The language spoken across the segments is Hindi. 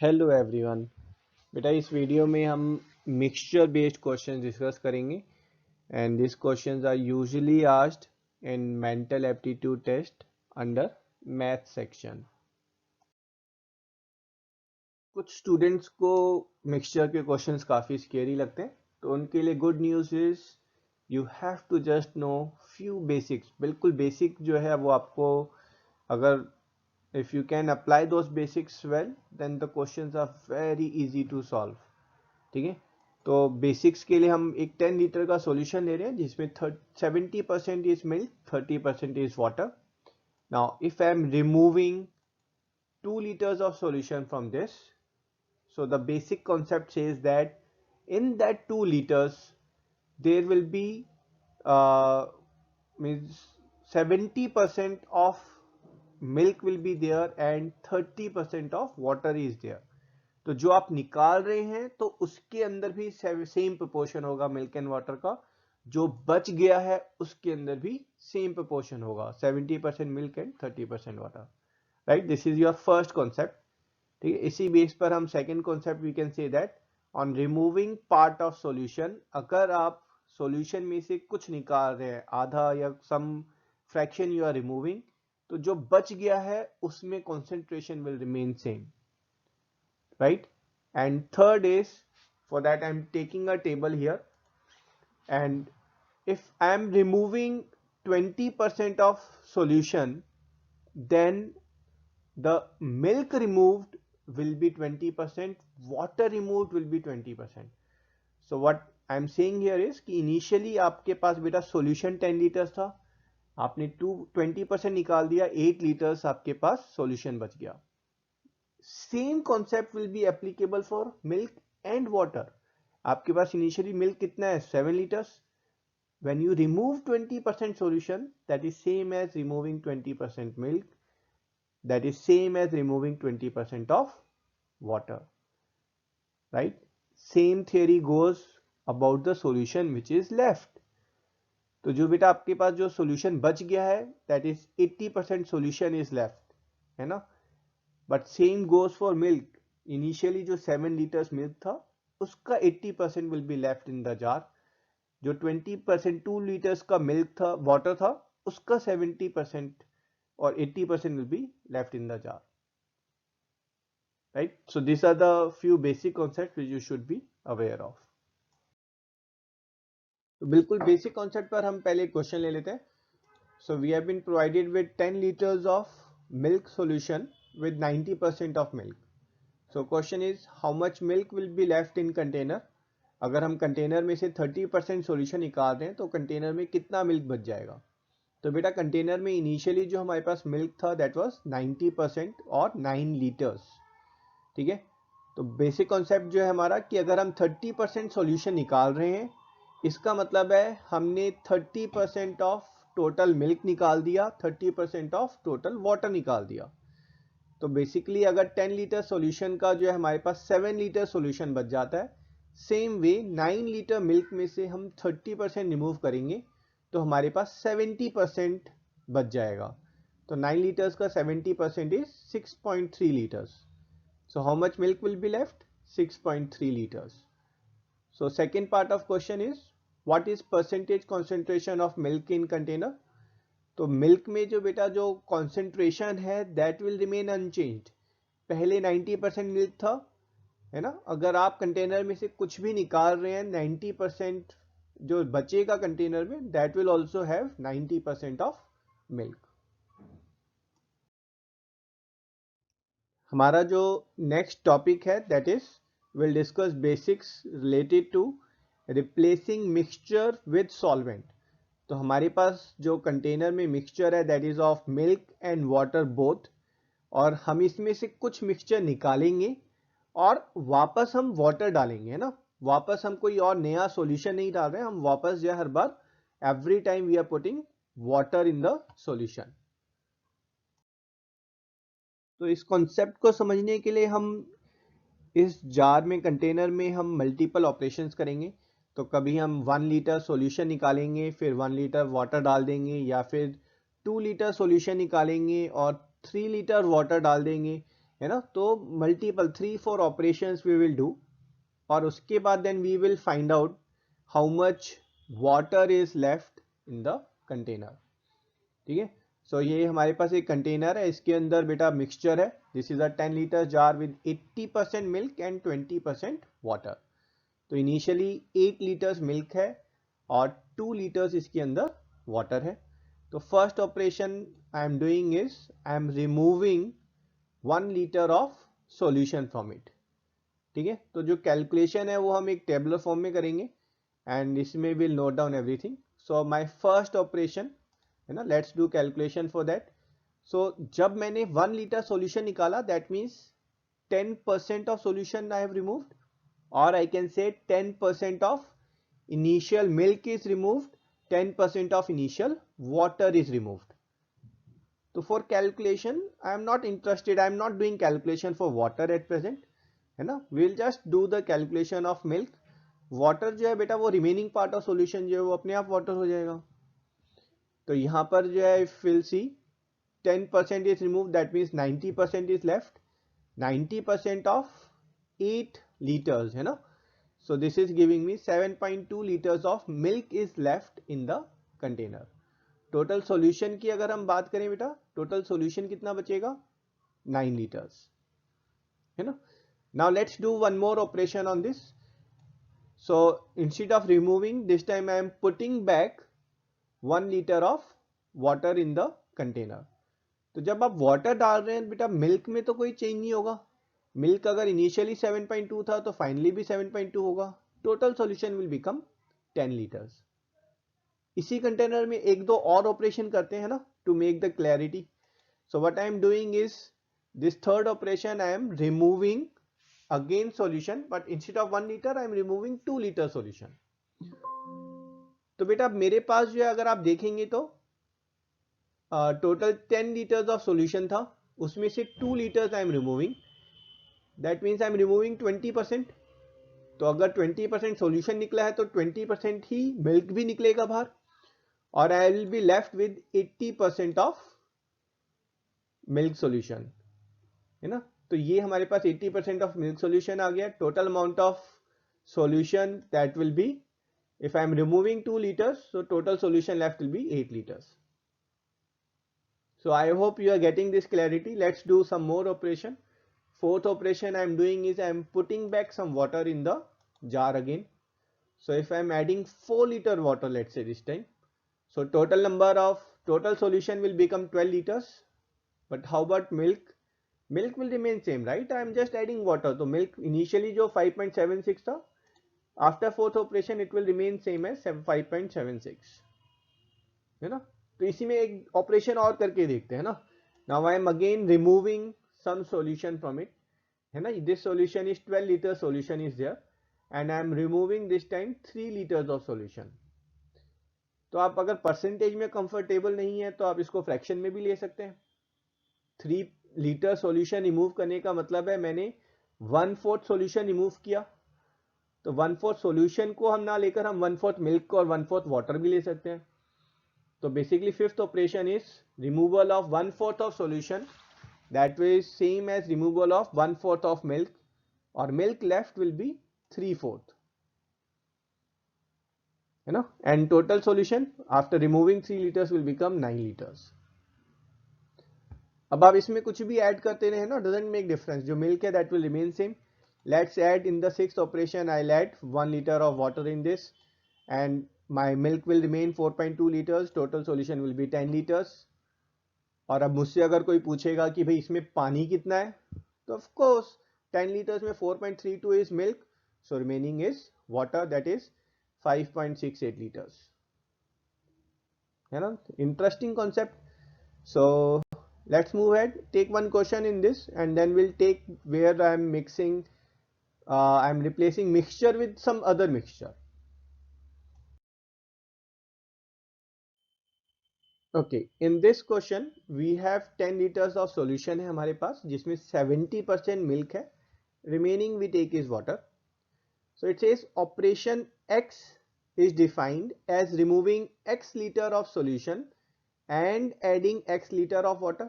Hello everyone. बेटा इस वीडियो में हम मिक्सचर बेस्ड क्वेश्चन डिस्कस करेंगे and this questions are usually asked in mental aptitude test under math section. कुछ स्टूडेंट्स को मिक्सचर के क्वेश्चंस काफ़ी स्केरी लगते हैं, तो उनके लिए good news is you have to just know few basics. बिल्कुल बेसिक जो है वो आपको, अगर if you can apply those basics well then the questions are very easy to solve। ठीक है, तो बेसिक्स के लिए हम एक 10 लीटर का सॉल्यूशन ले रहे हैं जिसमें 70% is milk, 30% is water. Now if I am removing 2 liters of solution from this, so the basic concept says that in that 2 liters there will be means 70% of milk will be there and 30% of water is there। तो जो आप निकाल रहे हैं तो उसके अंदर भी सेम प्रोपोर्शन होगा मिल्क एंड वाटर का, जो बच गया है उसके अंदर भी सेम प्रोपोर्शन होगा, 70% milk and 30% water. Right, this is your first concept. ठीक है, इसी बेस पर हम second concept we can say that on removing part of solution, अगर आप सॉल्यूशन में से कुछ निकाल रहे हैं, आधा या some fraction you are removing, तो जो बच गया है उसमें concentration will remain same, right? And third is, for that I'm taking a table here, and if I'm removing 20% of solution, then the milk removed will be 20%, water removed will be 20%। so what I'm saying here is कि initially आपके पास बेटा solution 10 liters था, आपने 20% निकाल दिया, 8 लीटर्स आपके पास सॉल्यूशन बच गया। Same concept will be applicable for milk and water. आपके पास इनिशियली मिल्क कितना है, 7 litres. When you remove 20% solution, that is same as removing 20% milk, that is same as removing 20% of water. Right, same theory goes about the solution which is left. तो जो बेटा आपके पास जो सॉल्यूशन बच गया है, that is 80% solution is left, है ना। But same goes for milk, initially जो 7 लीटर्स मिल्क था उसका 80% will be left in the jar. जो 20% 2 लीटर्स का मिल्क था, वाटर था, उसका 70% और 80% will be left in the jar. Right, so this are the few basic concept which you should be aware of. तो बिल्कुल बेसिक कॉन्सेप्ट पर हम पहले क्वेश्चन ले लेते हैं। So we have been provided with 10 liters of milk solution with 90% of milk। So question is how much milk will be left in container। अगर हम कंटेनर में से 30% सॉल्यूशन निकाल रहे हैं तो कंटेनर में कितना मिल्क बच जाएगा। तो बेटा कंटेनर में इनिशियली जो हमारे पास मिल्क था दैट वाज 90% और 9 लीटर्स। ठीक है, तो बेसिक कॉन्सेप्ट जो है हमारा कि अगर हम 30% सॉल्यूशन निकाल रहे हैं, इसका मतलब है हमने 30% ऑफ टोटल मिल्क निकाल दिया, 30% ऑफ टोटल वाटर निकाल दिया। तो बेसिकली अगर 10 लीटर सॉल्यूशन का जो है हमारे पास 7 लीटर सॉल्यूशन बच जाता है, सेम वे 9 लीटर मिल्क में से हम 30% रिमूव करेंगे तो हमारे पास 70% बच जाएगा। तो 9 लीटर्स का 70% is 6.3 litres. So how much milk will be left, 6.3 litres. So second part of question is what is percentage concentration of milk in container. तो मिल्क में जो बेटा जो कॉन्सेंट्रेशन है दैट विल रिमेन अनचेंज्ड। पहले 90% मिल्क था, है ना। अगर आप कंटेनर में से कुछ भी निकाल रहे हैं, 90% जो बचेगा कंटेनर में that will also have 90% of milk. हमारा जो नेक्स्ट टॉपिक है that is will discuss basics related to replacing mixture with solvent. तो हमारे पास जो कंटेनर में मिक्सचर है that is of milk and water both, और हम इसमें से कुछ मिक्सचर निकालेंगे और वापस हम वाटर डालेंगे, है ना। वापस हम कोई और नया सॉल्यूशन नहीं डाल रहे हैं, हम वापस जो है हर बार every time we are putting water in the solution. तो इस कॉन्सेप्ट को समझने के लिए हम इस जार में, कंटेनर में हम मल्टीपल ऑपरेशंस करेंगे। तो कभी हम 1 लीटर सॉल्यूशन निकालेंगे, फिर 1 लीटर वाटर डाल देंगे, या फिर 2 लीटर सॉल्यूशन निकालेंगे और 3 लीटर वाटर डाल देंगे, है ना। तो multiple 3-4 operations we will do और उसके बाद then we will find out how much water is left in the container. ठीक है, सो ये हमारे पास एक कंटेनर है, इसके अंदर बेटा मिक्सचर है। This is a 10 litre jar with 80% milk and 20% water. तो इनिशियली 8 लीटर्स मिल्क है और 2 लीटर्स इसके अंदर वाटर है। तो first operation I am doing is I am removing 1 litre of solution from it. ठीक है, तो जो कैलकुलेशन है वो हम एक टेबलर फॉर्म में करेंगे एंड इसमें will note down everything. So my first operation है ना, let's do calculation for that. So जब मैंने 1 लीटर सॉल्यूशन निकाला that means 10% of solution I have removed, और I can say 10% of initial milk is removed, 10% of initial water is removed. So for calculation I am not interested, I am not doing calculation for water at present, है ना। we'll just do the calculation of milk. water जो है बेटा वो remaining part of solution जो है वो अपने आप water हो जाएगा। तो यहाँ पर जो है if we'll see 10% is removed, that means 90% is left, 90% of 8 liters है ना। So this is giving me 7.2 liters of milk is left in the container. Total solution की अगर हम बात करें बेटा, total solution कितना बचेगा 9 liters है ना। Now let's do one more operation on this. So instead of removing, this time I am putting back 1 liter of water in the container. तो जब आप वाटर डाल रहे हैं बेटा मिल्क में तो कोई चेंज नहीं होगा। मिल्क अगर इनिशियली 7.2 था तो फाइनली भी 7.2 होगा। Total solution will become 10 litres. इसी कंटेनर में एक दो और ऑपरेशन करते हैं ना to make the clarity. So what I am doing is this third operation I am removing again solution, but instead of 1 litre I am removing 2 litre solution. तो बेटा मेरे पास जो है अगर आप देखेंगे तो टोटल 10 लीटर्स ऑफ सॉल्यूशन था, उसमें से 2 litres I am removing, that means I am removing 20%। तो अगर 20% सॉल्यूशन निकला है तो 20% ही मिल्क भी निकलेगा बाहर, और I will be left with 80% of milk solution है ना। तो ये हमारे पास 80% ऑफ मिल्क सॉल्यूशन आ गया। Total amount of solution that will be, if I am removing 2 liters, so total solution left will be 8 liters. So I hope you are getting this clarity. Let's do some more operation. Fourth operation I am doing is I am putting back some water in the jar again. So if I am adding 4 liter water, let's say this time, so total solution will become 12 liters. But how about milk? Milk will remain same, right? I am just adding water. So milk initially जो 5.76 था, after fourth operation it will remain same as 5.76 है ना। तो इसी में एक ऑपरेशन और करके देखते हैं ना। Now I am again removing some solution from it है ना। This solution is 12 litre solution is there and I am removing this time 3 litres of solution. तो आप अगर परसेंटेज में कंफर्टेबल नहीं है तो आप इसको फ्रैक्शन में भी ले सकते हैं। 3 लीटर सॉल्यूशन रिमूव करने का मतलब है मैंने 1/4 सॉल्यूशन रिमूव किया। तो 1/4 सॉल्यूशन को हम ना लेकर हम 1/4 मिल्क को और 1/4 वाटर भी ले सकते हैं। तो basically fifth operation is removal of 1/4 of solution, that is same as removal of 1/4 of milk, और मिल्क लेफ्ट विल बी 3/4 है ना। And total solution after removing 3 litres will become 9 litres. अब आप इसमें कुछ भी ऐड करते रहे ना, डजंट मेक डिफरेंस, जो मिल्क है that will remain same. Let's add in the sixth operation, I'll add 1 liter of water in this and my milk will remain 4.2 liters, total solution will be 10 liters. और अब मुझसे अगर कोई पूछेगा कि भाई इसमें पानी कितना है, तो of course 10 liters में 4.32 is milk, so remaining is water, that is 5.68 liters है ना। Interesting concept. So let's move ahead, take one question in this and then we'll take where I am mixing I am replacing mixture with some other mixture. Okay, in this question we have 10 liters of solution है हमारे पास, जिसमें 70% milk है, remaining we take is water. So it says operation X is defined as removing X liter of solution and adding X liter of water.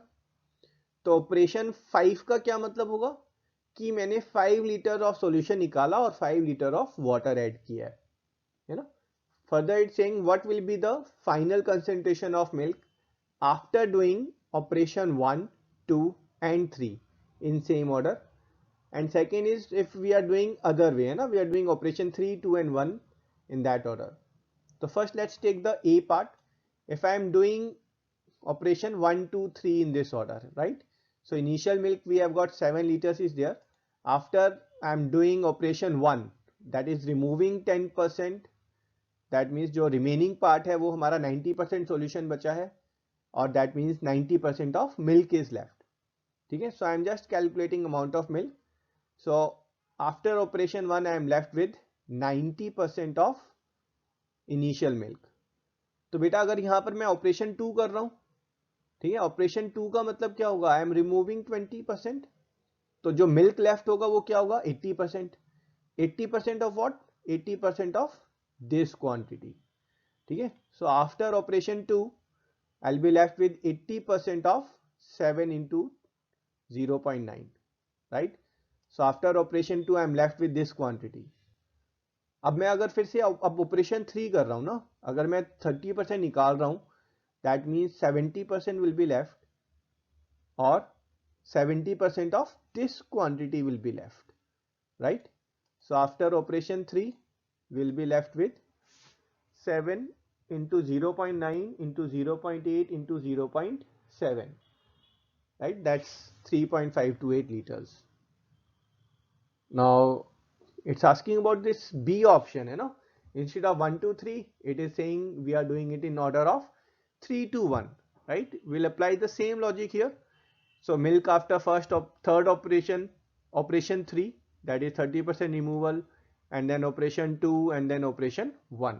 तो ऑपरेशन 5 का क्या मतलब होगा कि मैंने 5 लीटर ऑफ सॉल्यूशन निकाला और 5 लीटर ऑफ वाटर ऐड किया है ना. Further it's saying what will be the final concentration of milk after doing operation 1, 2 and 3 in same order. And second is if we are doing other way, na, we are doing operation 3, 2 and 1 in that order. So first let's take the A part. If I am doing operation 1, 2, 3 in this order, right? So initial milk we have got 7 liters is there. After I am doing operation 1, that is removing 10%. That means जो रिमेनिंग पार्ट है वो हमारा 90% सॉल्यूशन बचा है और that means 90% of milk is left. ठीक है. So I am just calculating amount of milk. So after operation 1 I am left with 90% of initial milk. तो बेटा अगर यहां पर मैं ऑपरेशन 2 कर रहा हूं, ठीक है, ऑपरेशन 2 का मतलब क्या होगा, आई एम रिमूविंग 20%. तो जो मिल्क लेफ्ट होगा वो क्या होगा, 80%. 80% of what, 80% of this quantity. ठीक है. So after operation 2 I'll be left with 80% of 7 into 0.9, right? So after operation 2 I'm left with this quantity. अब मैं अगर फिर से अब ऑपरेशन 3 कर रहा हूं ना, अगर मैं 30% निकाल रहा हूं, that means 70% will be left और 70% of this quantity will be left, right? So after operation 3 we'll be left with 7 into 0.9 into 0.8 into 0.7, right? That's 3.528 liters. Now it's asking about this B option, you know, instead of 1 2 3 it is saying we are doing it in order of 3 to 1, right? We'll apply the same logic here. So milk after third operation 3, that is 30% removal, and then operation 2 and then operation 1.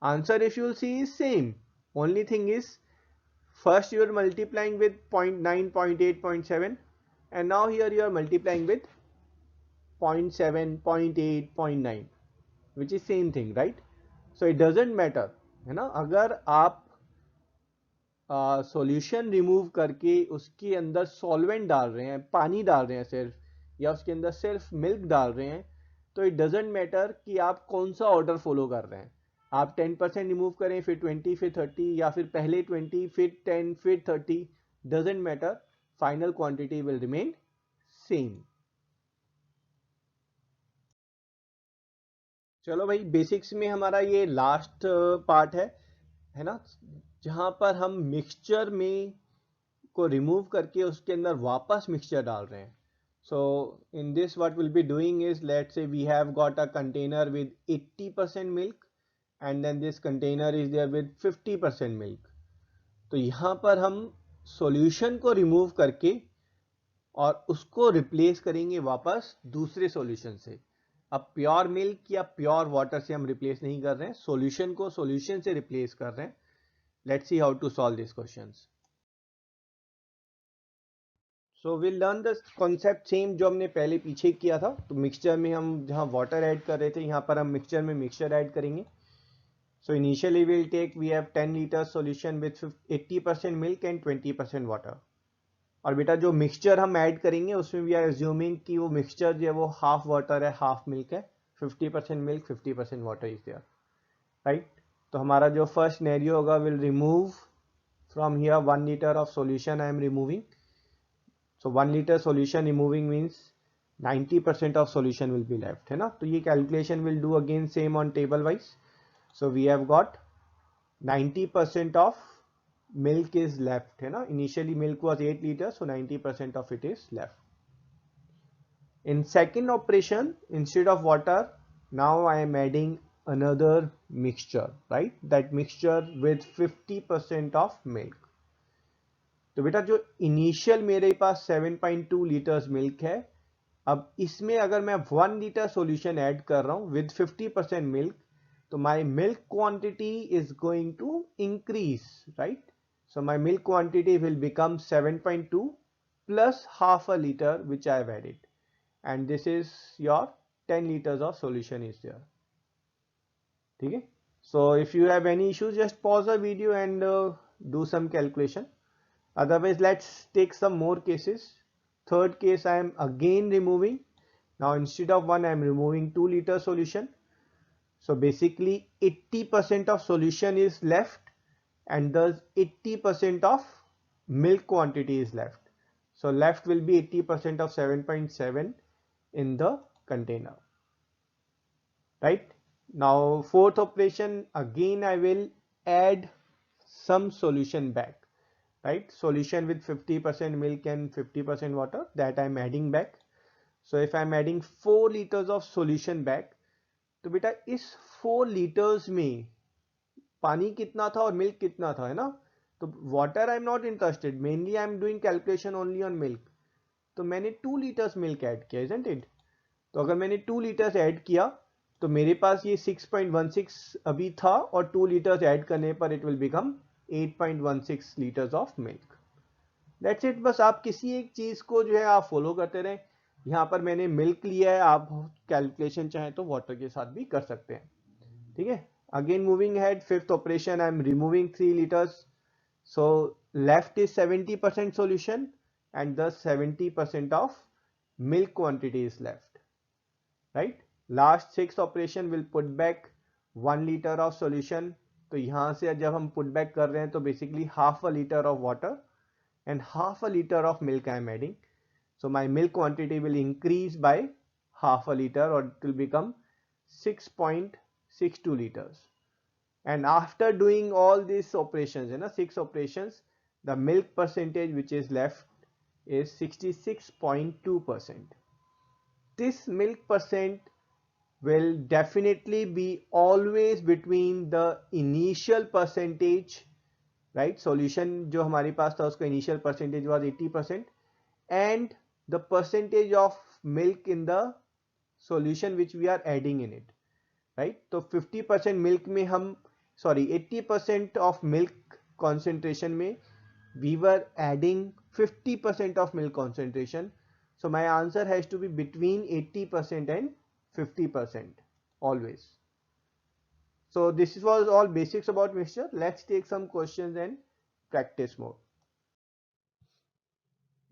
Answer if you will see is same. Only thing is first you are multiplying with 0.9, 0.8, 0.7 and now here you are multiplying with 0.7, 0.8, 0.9 which is same thing, right? So it doesn't matter, है ना. अगर आप सॉल्यूशन रिमूव करके उसके अंदर सॉल्वेंट डाल रहे हैं, पानी डाल रहे हैं सिर्फ, या उसके अंदर सिर्फ मिल्क डाल रहे हैं, तो इट डजेंट मैटर कि आप कौन सा ऑर्डर फॉलो कर रहे हैं. आप 10% रिमूव करें, फिर 20, फिर 30, या फिर पहले 20 फिर 10 फिर 30, doesn't matter, final quantity will remain same. चलो भाई, बेसिक्स में हमारा ये लास्ट पार्ट है ना, जहां पर हम मिक्सचर में को रिमूव करके उसके अंदर वापस मिक्सचर डाल रहे हैं. So in this what we'll be doing is, let's say we have got a container with 80% milk and then this container is there with 50% milk. तो यहाँ पर हम सॉल्यूशन को रिमूव करके और उसको रिप्लेस करेंगे वापस दूसरे सॉल्यूशन से. अब प्योर मिल्क या प्योर वाटर से हम रिप्लेस नहीं कर रहे हैं, सॉल्यूशन को सॉल्यूशन से रिप्लेस कर रहे हैं. Let's see how to solve this questions. So will learn the concept same जो हमने पहले पीछे किया था. तो मिक्सचर में हम जहाँ वाटर ऐड कर रहे थे, यहाँ पर हम मिक्सचर में मिक्सचर ऐड करेंगे. So initially will take, we have 10 litre solution with 80% milk and 20% water. और बेटा जो मिक्सचर हम ऐड करेंगे उसमें वी आर एज्यूमिंग कि वो मिक्सचर जो है वो हाफ वाटर है हाफ मिल्क है, 50% milk 50% water is there, right. तो हमारा जो फर्स्ट सिनेरियो होगा, will remove from here 1 litre of solution I am removing. So 1 liter solution removing means 90% of solution will be left, है ना. तो ये calculation will do again same on table wise. So we have got 90% of milk is left, है ना. Initially milk was 8 liters, so 90% of it is left. In second operation, instead of water, now I am adding another mixture, right? That mixture with 50% of milk. तो बेटा जो इनिशियल मेरे पास 7.2 लीटर्स मिल्क है, अब इसमें अगर मैं 1 लीटर सॉल्यूशन ऐड कर रहा हूं विद 50% मिल्क, तो my milk quantity is going to increase, right. So my milk quantity will become 7.2 plus half a litre which I have added, and this is your 10 litres of solution is there. ठीक है. So if you have any issues, just pause the video and do some calculation. Otherwise, let's take some more cases. Third case, I am again removing. Now instead of 1, I am removing 2 liter solution. So basically 80% of solution is left, and thus 80% of milk quantity is left. So left will be 80% of 7.7 in the container. Right? Now fourth operation, again I will add some solution back. Right? Solution with 50% milk and 50% water, that I am adding back. So if I am adding 4 liters of solution back, तो बेटा इस 4 लीटर्स में पानी कितना था और मिल्क कितना था, है ना. तो water I am not interested, mainly I am doing calculation only on milk. तो मैंने 2 लीटर्स मिल्क ऐड किया, इजंट इट. तो अगर मैंने 2 लीटर्स ऐड किया तो मेरे पास ये 6.16 अभी था, और 2 लीटर्स ऐड करने पर it will become 8.16 litres of milk. That's it. बस आप किसी एक चीज को जो है आप फॉलो करते रहें. यहाँ पर मैंने मिल्क लिया है, आप कैलकुलेशन चाहें तो वाटर के साथ भी कर सकते हैं. ठीक है. Again moving head, fifth operation, I am removing 3 liters. So left is 70% solution, and thus 70% of milk quantity is left. Right. Last sixth operation will put back 1 liter of solution. तो यहाँ से जब हम put back कर रहे हैं तो basically half a liter of water and half a liter of milk I am adding. So my milk quantity will increase by half a liter, or it will become 6.62 liters. And after doing all these operations, 6 operations, the milk percentage which is left is 66.2%. This milk percent will definitely be always between the initial percentage, right? Solution जो हमारे पास था उसका initial percentage was 80%, and the percentage of milk in the solution which we are adding in it, right? तो 50% milk में हम 80% of milk concentration में we were adding 50% of milk concentration. So my answer has to be between 80% and 50% always. So this was all basics about mixture. Let's take some questions and practice more.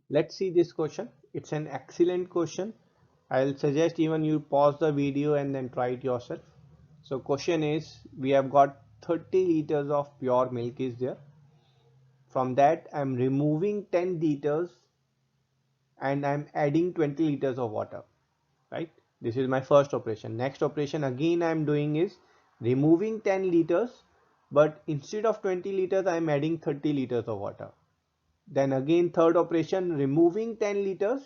Let's see this question. It's an excellent question. I'll suggest even you pause the video and then try it yourself. So question is, we have got 30 liters of pure milk is there. From that I am removing 10 liters and I am adding 20 liters of water, right? This is my first operation. Next operation again I am doing is removing 10 liters, but instead of 20 liters I am adding 30 liters of water. Then again third operation, removing 10 liters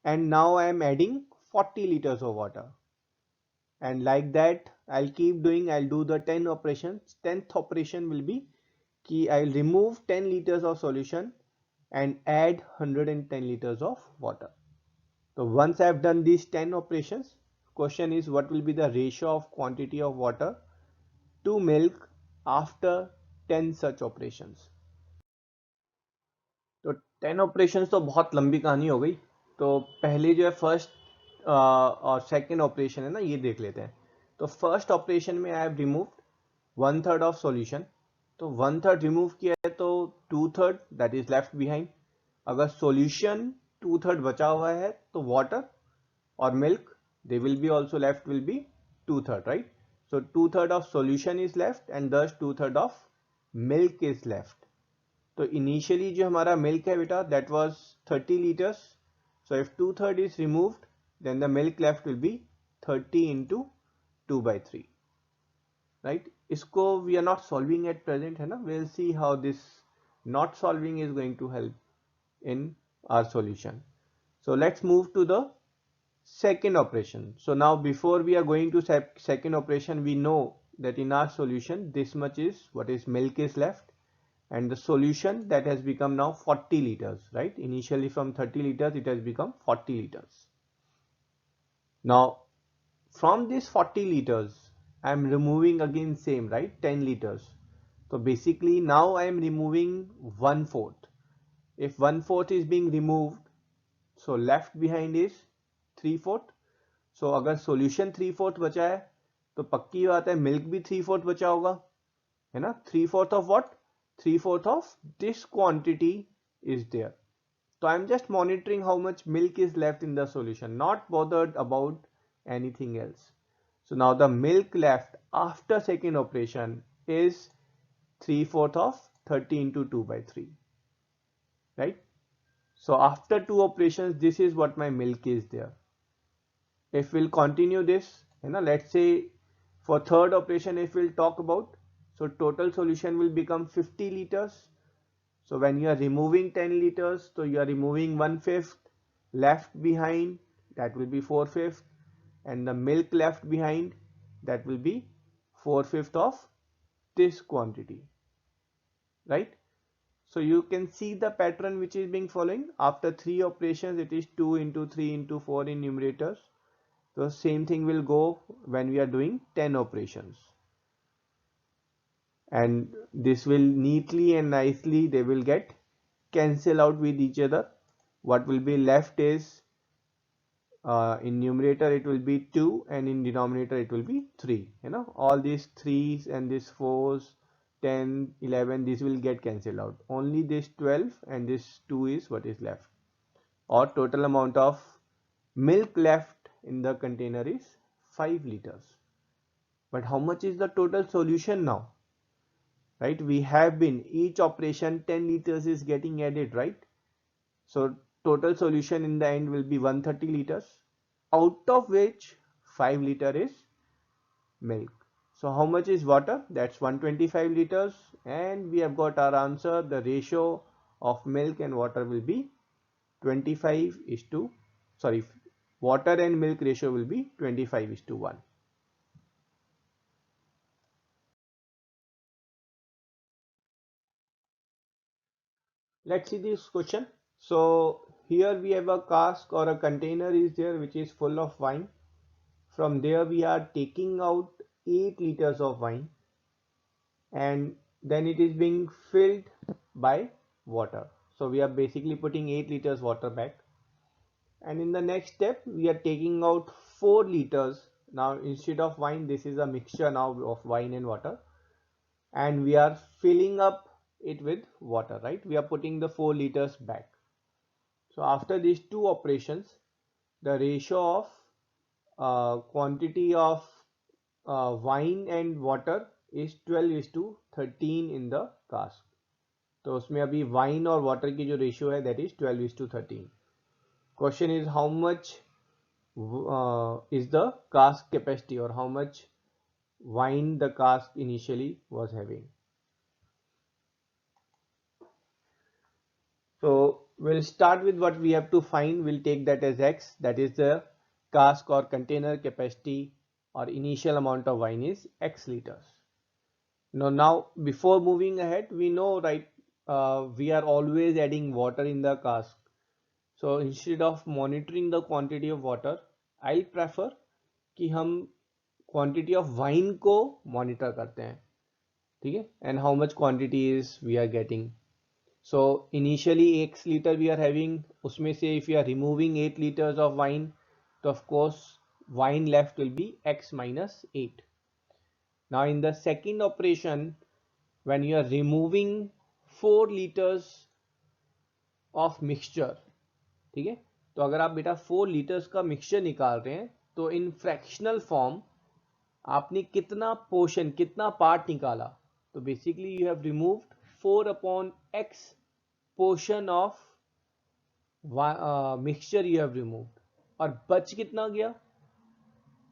and now I am adding 40 liters of water. And like that I'll keep doing. I'll do the 10 operations. 10th operation will be कि I'll remove 10 liters of solution and add 110 liters of water. So once I've done these 10 operations, question is what will be the ratio of quantity of water to milk after 10 such operations. तो 10 operations तो बहुत लंबी कहानी हो गई. तो पहले जो है फर्स्ट और सेकेंड ऑपरेशन है ना, ये देख लेते हैं. तो फर्स्ट ऑपरेशन में I have removed 1/3 of solution. तो 1/3 रिमूव किया है तो 2/3 दैट इज लेफ्ट बिहाइंड. अगर सॉल्यूशन 2/3 बचा हुआ है तो वाटर और milk they will be also left will be 2/3, right? So 2/3 of solution is left and this 2/3 of milk is left. तो इनिशियली जो हमारा मिल्क है बेटा that was 30 litres. So if 2/3 is removed then the milk left will B 30 into 2/3, right? इसको we are not solving at present, है ना. we'll see how this not solving is going to help in our solution. So let's move to the second operation. So now before we are going to second operation, we know that in our solution this much is what is milk is left, and the solution that has become now 40 liters, right? Initially from 30 liters it has become 40 liters. Now from this 40 liters I am removing again same, right, 10 liters. So basically now I am removing 1/4. If 1/4 is being removed, so left behind is 3/4. So अगर solution 3/4 बचा है तो पक्की बात है milk भी 3/4 बचा होगा, है ना. 3/4 of what? 3/4 of this quantity is there. So I'm just monitoring how much milk is left in the solution, not bothered about anything else. So now the milk left after second operation is 3/4 of 30 into 2 by 3, right? So after two operations, this is what my milk is there. If we'll continue this, let's say for third operation, if we'll talk about, so total solution will become 50 liters. So when you are removing 10 liters, so you are removing 1/5, left behind, that will be 4/5, and the milk left behind, that will be 4/5 of this quantity, right? So you can see the pattern which is being following. After three operations, it is 2 into 3 into 4 in numerators. So same thing will go when we are doing 10 operations. And this will neatly and nicely, they will get cancel out with each other. What will be left is in numerator it will be 2 and in denominator it will be 3. All these 3's and this 4's, 10, 11, this will get cancelled out. Only this 12 and this 2 is what is left. Or total amount of milk left in the container is 5 liters. But how much is the total solution now? Right? We have been each operation 10 liters is getting added, right? So total solution in the end will be 130 liters, out of which 5 liter is milk. So how much is water? That's 125 liters, and we have got our answer. The ratio of milk and water will be 25 is to, sorry, water and milk ratio will be 25 is to 1. Let's see this question. So here we have a cask or a container is there which is full of wine. From there we are taking out 8 liters of wine, and then it is being filled by water. So we are basically putting 8 liters water back, and in the next step we are taking out 4 liters. Now instead of wine, this is a mixture now of wine and water, and we are filling up it with water, right? We are putting the 4 liters back. So after these two operations, the ratio of quantity of wine and water is 12 is to 13 in the cask. तो उसमें अभी wine और water की जो ratio है, that is 12 is to 13. Question is how much is the cask capacity, or how much wine the cask initially was having. So we'll start with what we have to find. We'll take that as X, that is the cask or container capacity or initial amount of wine is X liters. Now before moving ahead, we know, right, we are always adding water in the cask. So instead of monitoring the quantity of water, I prefer कि हम quantity of wine को monitor करते हैं, ठीक है, and how much quantity is we are getting. So initially X liter we are having, उसमें से if we are removing 8 liters of wine, तो of course wine left will be X minus 8. Now in the second operation, when you are removing 4 liters of mixture, ठीक है, तो अगर आप बेटा 4 liters का मिक्सचर निकाल रहे हैं, तो इन फ्रैक्शनल फॉर्म आपने कितना पोर्शन, कितना पार्ट निकाला, तो basically you have removed 4/x portion of mixture you have removed, और बच कितना गया,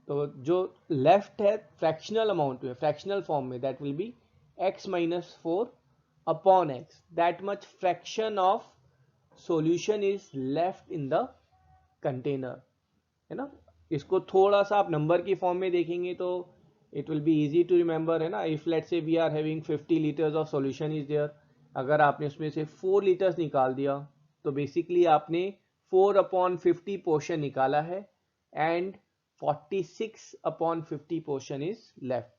तो जो लेफ्ट है फ्रैक्शनल अमाउंट में, फ्रैक्शनल फॉर्म में, that will be x minus 4 upon x. That much fraction of solution is left in the container, है ना. इसको थोड़ा सा आप नंबर की फॉर्म में देखेंगे तो it will be easy to remember, है ना. If let's say we are having 50 litres of solution is there, अगर आपने उसमें से 4 लीटर्स निकाल दिया, तो बेसिकली आपने 4/50 पोर्शन निकाला है, and 46/50 portion is left.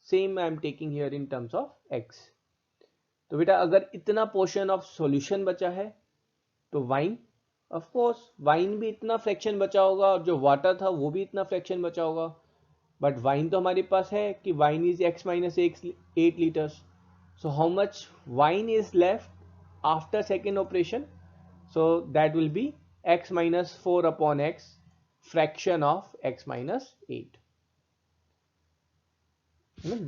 Same I am taking here in terms of x. तो बेटा अगर इतना पोर्शन ऑफ सॉल्यूशन बचा है, तो वाइन, ऑफ कोर्स वाइन भी इतना फ्रैक्शन बचा होगा, और जो वाटर था वो भी इतना फ्रैक्शन बचा होगा. बट वाइन तो हमारे पास है कि wine is x minus 8 liters. So how much wine is left after second operation? So that will be x minus 4 upon x, fraction of x minus 8.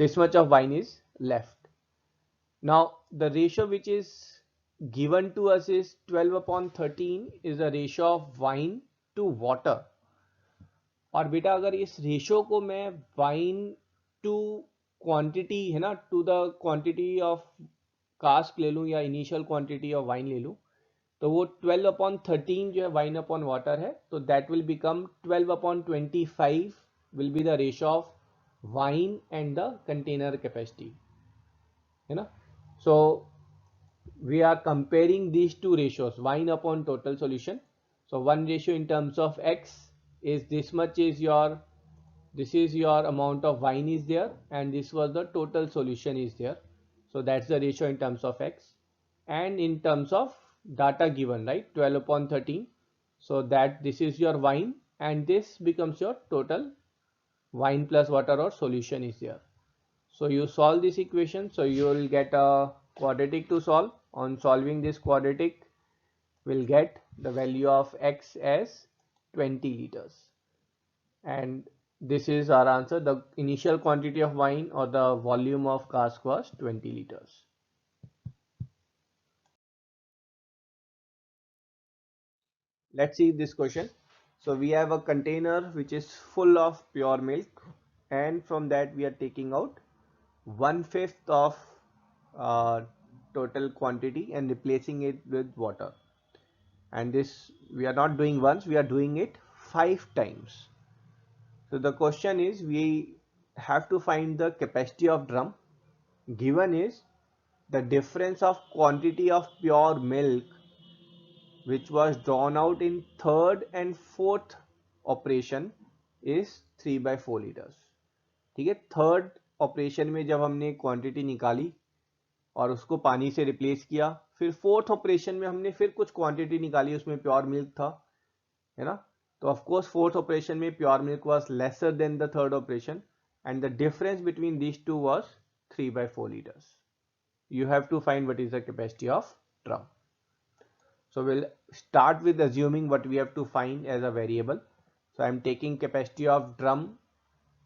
This much of wine is left. Now the ratio which is given to us is 12 upon 13 is the ratio of wine to water. और बेटा अगर इस रेशो को मैं वाइन टू क्वांटिटी है ना, to the quantity of cask ले लूँ या इनिशियल क्वांटिटी ऑफ वाइन ले लूँ, तो वो 12 अपॉन 13 जो है वाइन अपॉन वाटर है, तो that will become 12 upon 25 will be the ratio of wine and the container capacity, है ना. So we are comparing these two ratios, wine upon total solution. So one ratio in terms of x is this much is this is your amount of wine is there, and this was the total solution is there. So that's the ratio in terms of x. And in terms of data given, right, 12 upon 13. So that this is your wine and this becomes your total wine plus water or solution is there. So you solve this equation. So you will get a quadratic to solve. On solving this quadratic, will get the value of x as 20 liters, and this is our answer. The initial quantity of wine or the volume of cask was 20 liters. Let's see this question. So we have a container which is full of pure milk, and from that we are taking out 1/5 of total quantity and replacing it with water. And this we are not doing once, we are doing it 5 times. So the question is, we have to find the capacity of drum. Given is the difference of quantity of pure milk which was drawn out in third and fourth operation is 3/4 liters. ठीक है, थर्ड ऑपरेशन में जब हमने क्वांटिटी निकाली और उसको पानी से रिप्लेस किया, फिर फोर्थ ऑपरेशन में हमने फिर कुछ क्वांटिटी निकाली, उसमें प्योर मिल्क था, है ना. तो ऑफ कोर्स फोर्थ ऑपरेशन में pure milk was lesser than the third operation, and the difference between these two was 3/4 liters. You have to find what is the capacity of drum. So we'll start with assuming what we have to find as a variable. So I'm taking capacity of drum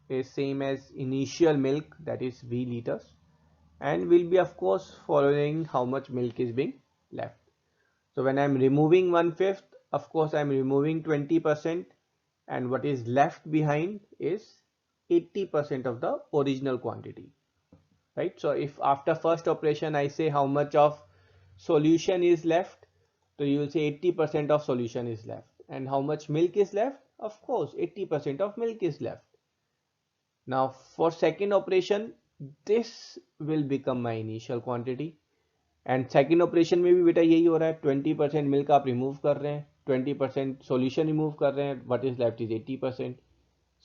is same as initial milk, that is V liters, and we'll be of course following how much milk is being left. So when I'm removing 1/5, of course I'm removing 20%, and what is left behind is 80% of the original quantity, right? So if after first operation I say how much of solution is left, so you will say 80% of solution is left. And how much milk is left? Of course 80% of milk is left. Now for second operation, this will become my initial quantity. And second operation में भी बेटा यही हो रहा है, 20% मिल्क आप रिमूव कर रहे हैं, 20% सॉल्यूशन रिमूव कर रहे हैं, what is left is 80%.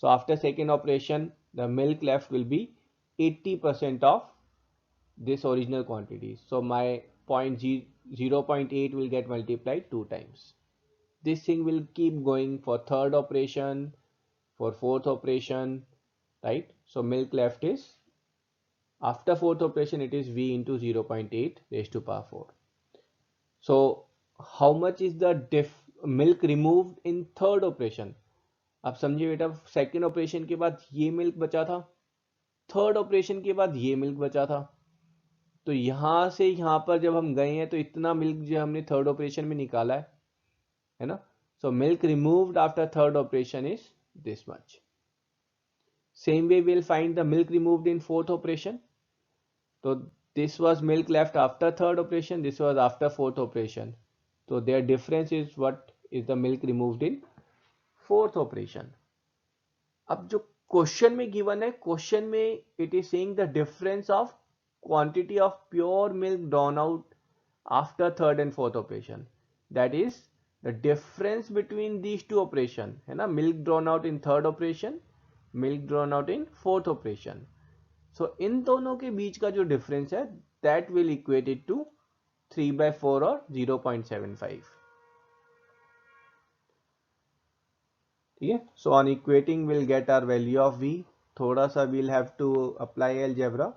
So after second operation the milk left will B 80% of this original quantity. So my 0.8 will get multiplied 2 times. This thing will keep going for third operation, for fourth operation, right? So milk left is, after fourth operation, it is V into 0.8 raised to power 4. So how much is the milk removed in third operation? आप समझिए बेटा, सेकेंड ऑपरेशन के बाद ये मिल्क बचा था, थर्ड ऑपरेशन के बाद ये मिल्क बचा था, तो यहां से यहां पर जब हम गए हैं तो इतना मिल्क जो हमने थर्ड ऑपरेशन में निकाला है ना. So milk removed after third operation is this much. Same way will find the milk removed in fourth operation. So this was milk left after third operation, this was after fourth operation. So their difference is what is the milk removed in fourth operation. अब जो क्वेश्चन में गिवन है, क्वेश्चन में it is saying the difference of quantity of pure milk drawn out after third and fourth operation. That is the difference between these two operation, है ना, milk drawn out in third operation, milk drawn out in fourth operation. सो इन दोनों के बीच का जो डिफरेंस है, दैट विल इक्वेटेड टू 3/4 और 0.75. ठीक है. So on equating will get our value of v. थोड़ा सा will have to apply algebra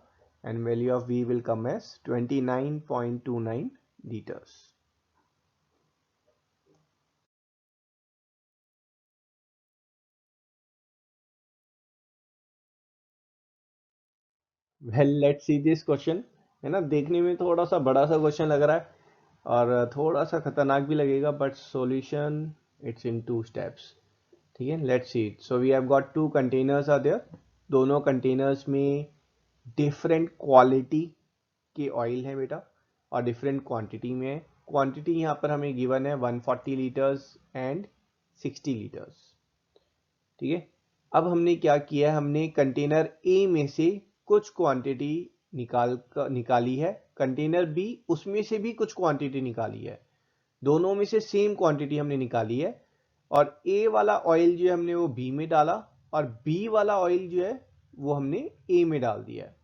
and value of V will come as 29.29 liters. Well, let's see this question. है ना, देखने में थोड़ा सा बड़ा सा क्वेश्चन लग रहा है और थोड़ा सा खतरनाक भी लगेगा, but solution it's in 2 steps. ठीक है, let's see. So we have got 2 containers are there. दोनों कंटेनर्स में डिफरेंट क्वालिटी के ऑयल है बेटा और डिफरेंट क्वांटिटी में है. क्वांटिटी यहाँ पर हमें गिवन है 140 लीटर्स एंड 60 लीटर्स. ठीक है, अब हमने क्या किया है, हमने कंटेनर ए में से कुछ क्वांटिटी निकाली है, कंटेनर बी उसमें से भी कुछ क्वांटिटी निकाली है, दोनों में से सेम क्वांटिटी हमने निकाली है. और ए वाला ऑयल जो है हमने वो बी में डाला और बी वाला ऑयल जो है वो हमने ए में डाल दिया है.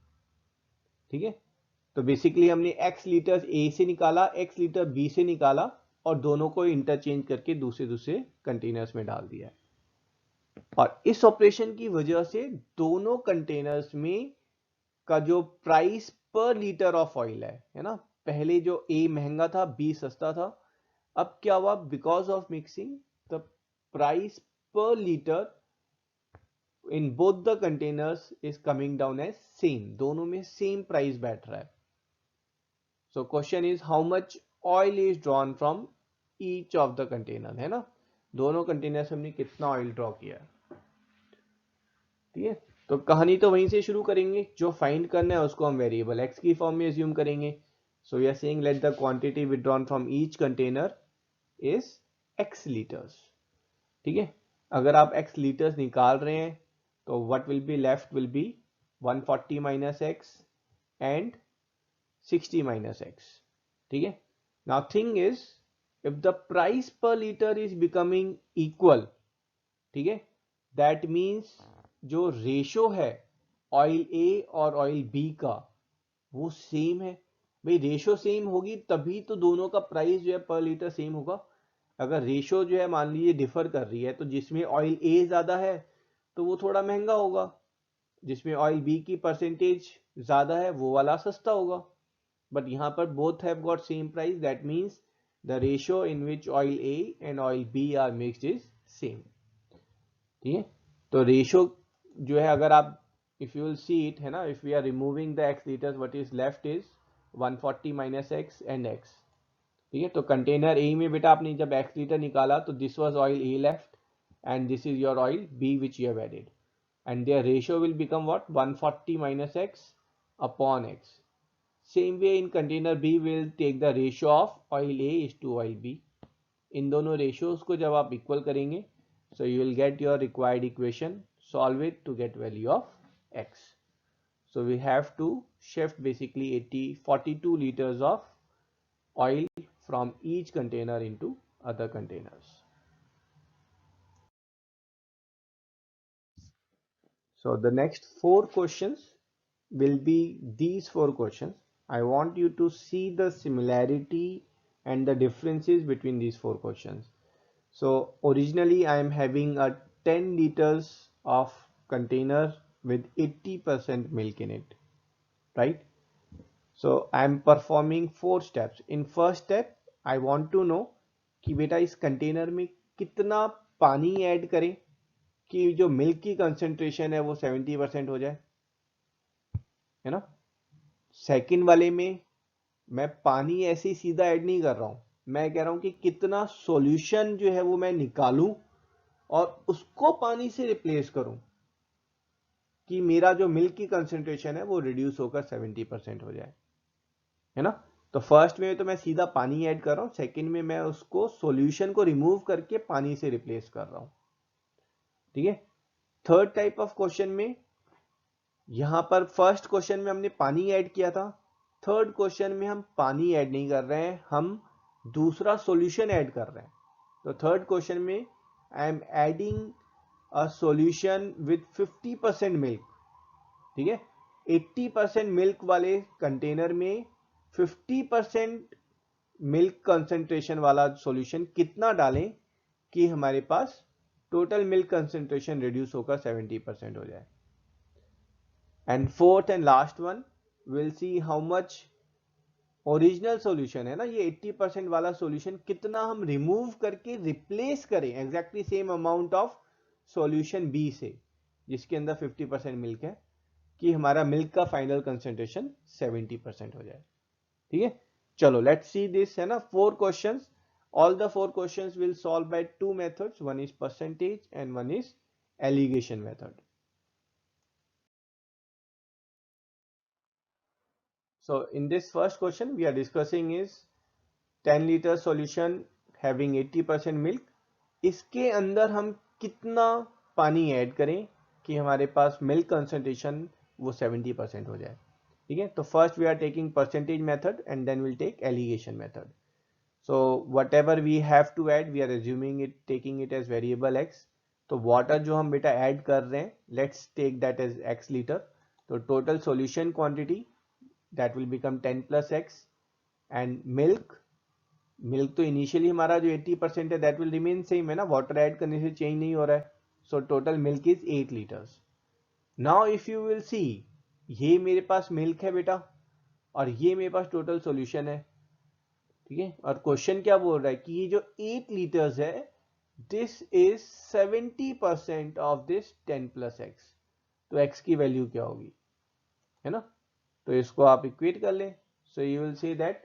ठीक है, तो बेसिकली हमने x लीटर ए से निकाला, x लीटर बी से निकाला और दोनों को इंटरचेंज करके दूसरे दूसरे कंटेनर्स में डाल दिया है. और इस ऑपरेशन की वजह से दोनों कंटेनर्स में का जो price per litre of oil है ना, पहले जो ए महंगा था बी सस्ता था, अब क्या हुआ, because of mixing the price per litre in both the containers is coming down as same, दोनों में सेम प्राइस बैठ रहा है. So question is how much oil is drawn from each of the container, है ना, दोनों कंटेनर से हमने कितना ऑयल ड्रॉ किया है. ठीक है, तो कहानी तो वहीं से शुरू करेंगे, जो फाइंड करना है उसको हम वेरिएबल x की फॉर्म में अज्यूम करेंगे. So we are saying let the quantity withdrawn from each container is x litres. ठीक है, अगर आप x लीटर्स निकाल रहे हैं तो what will be left will B 140 minus x and 60 minus x. ठीक है, now thing is if the price per litre is becoming equal, ठीक है, दैट मीन्स जो रेशो है ऑयल ए और ऑयल बी का वो सेम है. भाई रेशो सेम होगी तभी तो दोनों का प्राइस जो है पर लीटर सेम होगा. अगर रेशो जो है मान लीजिए डिफर कर रही है तो जिसमें ऑयल ए ज्यादा है तो वो थोड़ा महंगा होगा, जिसमें ऑयल बी की परसेंटेज ज्यादा है वो वाला सस्ता होगा. बट यहाँ पर both have got same price, that means the ratio in which oil A and oil B are mixed is same. ठीक है, तो रेशो जो है अगर आप if you will see it, है ना, if we are removing the x litres what is left is 140 minus x and x. ठीक है, तो कंटेनर ए में बेटा आपने जब x लीटर निकाला तो this was oil A left and this is your oil B which you have added and their ratio will become what 140 minus x upon x. Same way in container B will take the ratio of oil A is to oil B. इन दोनों रेशियोज को जब आप इक्वल करेंगे so you will get your required equation, solve it to get value of x. So we have to shift basically 42 liters of oil from each container into other containers. So the next 4 questions will be these 4 questions. I want you to see the similarity and the differences between these 4 questions. So originally I am having a 10 liters of container with 80% milk in it, right? So I am performing 4 steps. In first step I want to know कि बेटा इस कंटेनर में कितना पानी ऐड करें कि जो मिल्क की कंसेंट्रेशन है वो 70% हो जाए, है ना. सेकंड वाले में मैं पानी ऐसे ही सीधा ऐड नहीं कर रहा हूं, मैं कह रहा हूं कि कितना सॉल्यूशन जो है वो मैं निकालूं और उसको पानी से रिप्लेस करूं कि मेरा जो मिल्क की कंसेंट्रेशन है वो रिड्यूस होकर 70% हो जाए, है ना. तो फर्स्ट में तो मैं सीधा पानी ऐड कर रहा हूं, सेकंड में मैं उसको सॉल्यूशन को रिमूव करके पानी से रिप्लेस कर रहा हूं. ठीक है, थर्ड टाइप ऑफ क्वेश्चन में यहां पर फर्स्ट क्वेश्चन में हमने पानी ऐड किया था, थर्ड क्वेश्चन में हम पानी ऐड नहीं कर रहे हैं, हम दूसरा सॉल्यूशन ऐड कर रहे हैं. तो थर्ड क्वेश्चन में I am adding a solution with 50% milk. ठीक है, 80% मिल्क वाले कंटेनर में 50% मिल्क कंसेंट्रेशन वाला सॉल्यूशन कितना डालें कि हमारे पास टोटल मिल्क कंसेंट्रेशन रिड्यूस होकर 70% हो जाए. And fourth and last one, will see how much original solution है ना, ये 80% वाला सॉल्यूशन कितना हम रिमूव करके रिप्लेस करें exactly same amount of solution B से, जिसके अंदर 50% मिल्क है, कि हमारा मिल्क का फाइनल कंसेंट्रेशन 70% हो जाए। ठीक है, चलो लेट्स सी दिस, है ना, 4 questions. All the 4 questions will solve by 2 methods, one is percentage and one is alligation method. So in this first question we are discussing is 10 liter solution having 80% milk, इसके अंदर हम कितना पानी ऐड करें कि हमारे पास मिल्क कंसंट्रेशन वो 70% हो जाए। ठीक है, तो first we are taking percentage method and then will take alligation method. So whatever we have to add we are assuming it, taking it as variable x. तो वाटर जो हम बेटा ऐड कर रहे हैं, let's take that as x litre. तो total solution quantity that will become 10 plus x, and milk तो इनिशियली हमारा जो 80% है that will remain same है ना, वाटर ऐड करने से चेंज नहीं हो रहा है। So total milk is 8 litres. Now if you will सी, ये मेरे पास मिल्क है बेटा और ये मेरे पास टोटल सॉल्यूशन है। ठीक है, और क्वेश्चन क्या बोल रहा है कि ये जो 8 लीटर्स है this is 70% of this 10 plus x. तो x की वैल्यू क्या होगी, है ना, तो इसको आप इक्वेट कर लें। So you will see that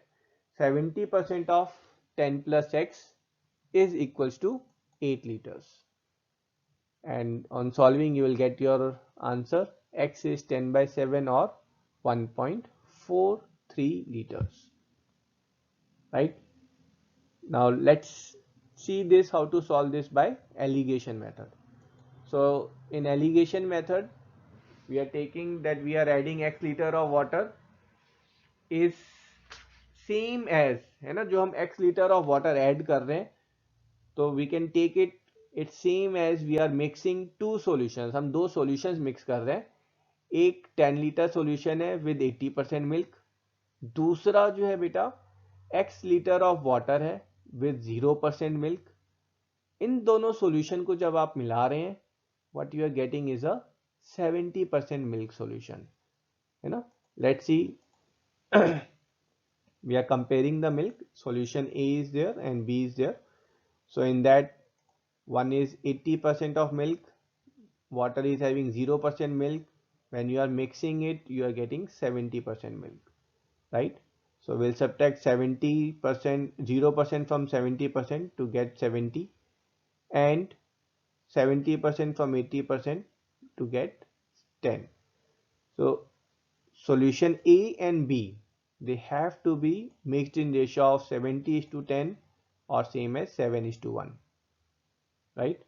70% of 10 plus x is equals to 8 liters, and on solving you will get your answer. X is 10 by 7 or 1.43 liters, right? Now let's see this, how to solve this by alligation method. So in alligation method we are taking that we are adding x liter of water is same as, है ना, जो हम x litre of water add कर रहे हैं, तो we can take it it's same as we are mixing two solutions, हम दो सॉल्यूशंस मिक्स कर रहे हैं। एक 10 लीटर सॉल्यूशन है विद 80% मिल्क, दूसरा जो है बेटा x लीटर ऑफ वाटर है विद 0% मिल्क। इन दोनों सॉल्यूशन को जब आप मिला रहे हैं, what you are getting is a 70% milk solution, है ना। Let's see we are comparing the milk, solution A is there and B is there. So in that, one is 80% of milk, water is having 0% milk. When you are mixing it, you are getting 70% milk, right? So we'll subtract 70%, 0% from 70% to get 70, and 70% from 80% to get 10. So solution A and B, they have to be mixed in ratio of 70:10 or same as 7:1, right?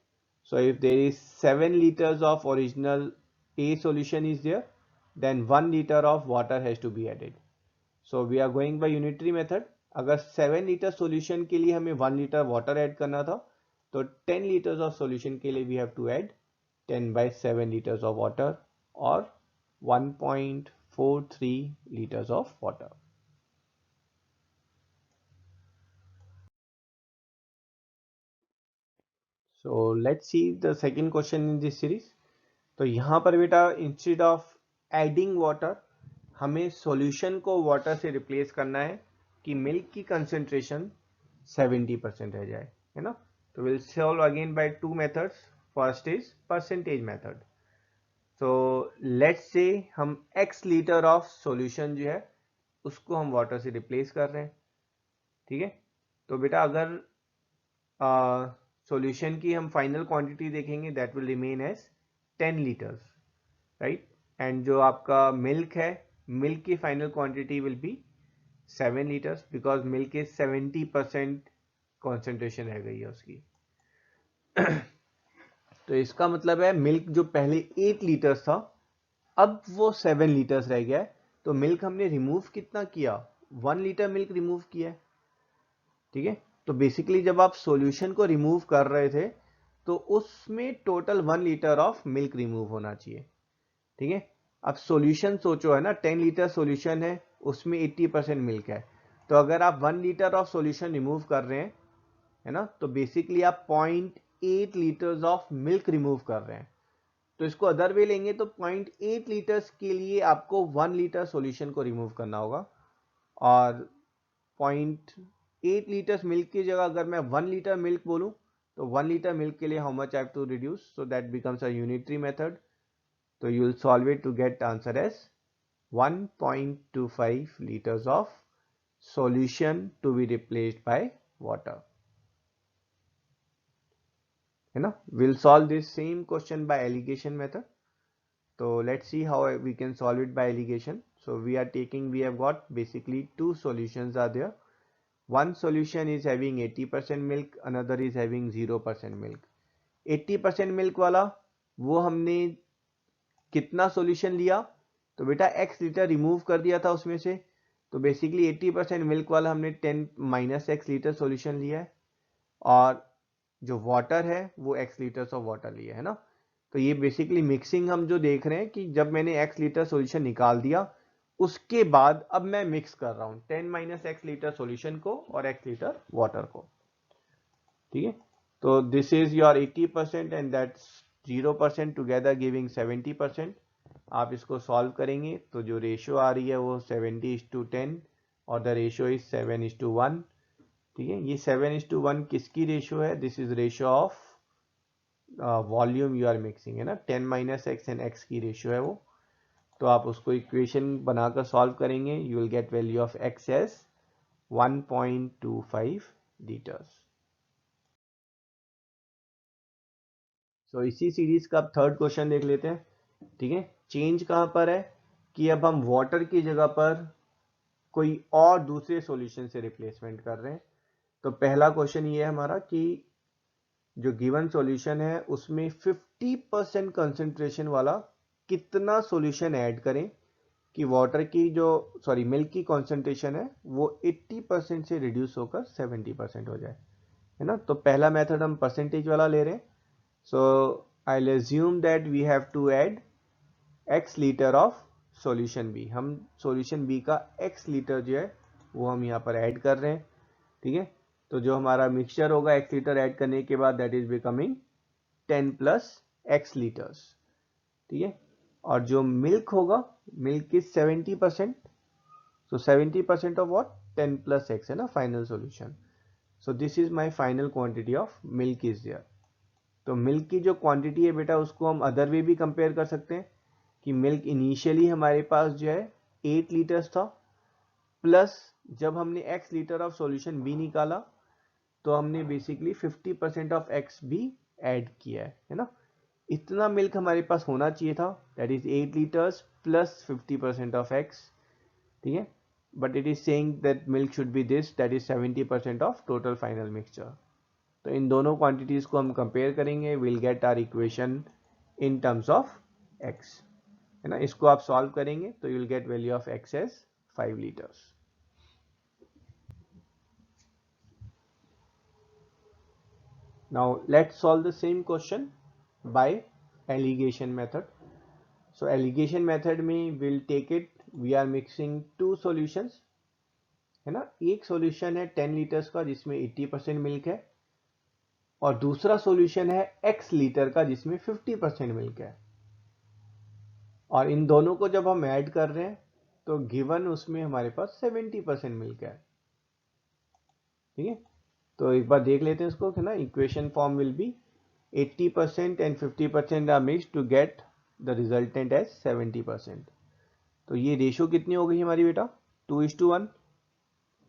So if there is 7 liters of original A solution is there, then 1 liter of water has to be added. So we are going by unitary method. अगर 7 लीटर सॉल्यूशन के लिए हमें 1 लीटर वाटर ऐड करना था, तो 10 लीटर्स ऑफ सॉल्यूशन के लिए we have to add 10 by 7 liters of water or 1.43 liters of water. So let's see the second question in this series. तो यहाँ पर बेटा इंस्टेड ऑफ एडिंग वाटर हमें सॉल्यूशन को वाटर से रिप्लेस करना है कि मिल्क की कंसेंट्रेशन 70% रह जाए, है ना। तो will solve again by two methods. First is percentage method. So let's say हम x लीटर ऑफ सॉल्यूशन जो है उसको हम वाटर से रिप्लेस कर रहे हैं। ठीक है, तो बेटा अगर सॉल्यूशन की हम फाइनल क्वांटिटी देखेंगे that will remain as 10 litres, right. And जो आपका मिल्क है, मिल्क की final quantity will be 7 litres because milk is 70% concentration रह गई है उसकी। तो इसका मतलब है मिल्क जो पहले 8 लीटर्स था अब वो 7 लीटर्स रह गया है। तो मिल्क हमने रिमूव कितना किया, 1 लीटर मिल्क रिमूव किया है। ठीक है, तो बेसिकली जब आप सॉल्यूशन को रिमूव कर रहे थे तो उसमें total 1 litre of milk remove होना चाहिए। ठीक है, अब सॉल्यूशन सोचो, है ना, 10 लीटर सॉल्यूशन है उसमें 80% मिल्क है, तो अगर आप 1 लीटर ऑफ सॉल्यूशन रिमूव कर रहे हैं, है ना, तो बेसिकली आप 0.8 लीटर्स ऑफ मिल्क रिमूव कर रहे हैं। तो इसको अदर वे लेंगे तो 0.8 लीटर्स के लिए आपको 1 लीटर सॉल्यूशन को रिमूव करना होगा, और 0.8 लीटर्स मिल्क की जगह अगर मैं 1 लीटर मिल्क बोलूं तो 1 लीटर मिल्क के लिए how much I have to reduce, so that becomes a unitary method. तो you will solve it to get answer as 1.25 liters of solution to be replaced by water. है ना? We'll solve this same question by alligation method. So let's see how we can solve it by alligation. So we have got basically two solutions are there. One solution is having 80% milk, another is having 0% milk. 80% milk वाला वो हमने कितना सॉल्यूशन लिया, तो बेटा x लीटर रिमूव कर दिया था उसमें से, तो बेसिकली 80% मिल्क वाला हमने 10 - x लीटर सॉल्यूशन लिया है, और जो वाटर है वो x लीटर्स ऑफ वाटर लिया है ना. तो ये बेसिकली मिक्सिंग हम जो देख रहे हैं कि जब मैंने x लीटर सॉल्यूशन निकाल दिया उसके बाद अब मैं मिक्स कर रहा हूं 10 - x लीटर सॉल्यूशन को और x लीटर वाटर को. ठीक है, तो this is your 80% and that's 0% together giving 70%. आप इसको सॉल्व करेंगे तो जो रेशियो आ रही है वो 70:10 और द रेशियो इज 7:1. ठीक है, ये 7:1 किसकी रेशियो है? This is ratio of volume you are mixing, है ना. 10 - x एंड x की रेशियो है वो. तो आप उसको इक्वेशन बनाकर सॉल्व करेंगे, you will get value of x as 1.25 litres. So इसी सीरीज का अब थर्ड क्वेश्चन देख लेते हैं. ठीक है, चेंज कहां पर है कि अब हम वाटर की जगह पर कोई और दूसरे सॉल्यूशन से रिप्लेसमेंट कर रहे हैं. तो पहला क्वेश्चन ये है हमारा कि जो गिवन सॉल्यूशन है उसमें 50% कंसंट्रेशन वाला कितना सॉल्यूशन ऐड करें कि वाटर की जो मिल्क की कंसंट्रेशन है वो 80% से रिड्यूस होकर 70% हो जाए, है ना. तो पहला मेथड हम परसेंटेज वाला ले रहे हैं. So I will assume that we have to add x litre of solution B. हम सॉल्यूशन बी का x लीटर जो है वो हम यहाँ पर ऐड कर रहे हैं. ठीक है, तो जो हमारा मिक्सचर होगा x लीटर ऐड करने के बाद that is becoming 10 + x litres. ठीक है, और जो मिल्क होगा, milk is 70%, so 70% of what 10 + x है ना final solution. So this is my final quantity of milk is there. तो मिल्क की जो क्वांटिटी है बेटा उसको हम अदर वे भी कंपेयर कर सकते हैं कि मिल्क इनिशियली हमारे पास जो है 8 लीटर्स था, प्लस जब हमने x litre of solution B निकाला तो हमने बेसिकली 50% ऑफ x भी ऐड किया है ना. इतना मिल्क हमारे पास होना चाहिए था, that is 8 litres plus 50% of x. ठीक है, but it is saying that milk should be this, that is 70% of total final mixture. तो इन दोनों क्वांटिटीज को हम कंपेयर करेंगे, will get our equation in terms of x, है ना. इसको आप सॉल्व करेंगे तो you will get value of x as 5 litres. Now let's solve the same question by alligation method. So alligation method में we'll take it, we are mixing two solutions, है ना. एक सॉल्यूशन है 10 लीटर्स का जिसमें 80% मिल्क है, और दूसरा सॉल्यूशन है x लीटर का जिसमें 50% मिल्क है. और इन दोनों को जब हम ऐड कर रहे हैं तो गिवन उसमें हमारे पास 70% मिल्क है. ठीक है, तो एक बार देख लेते हैं इसको, है ना. Equation form will be 80% and 50% are mixed to get the resultant as 70%. तो ये रेशो कितनी हो गई हमारी बेटा? 2:1,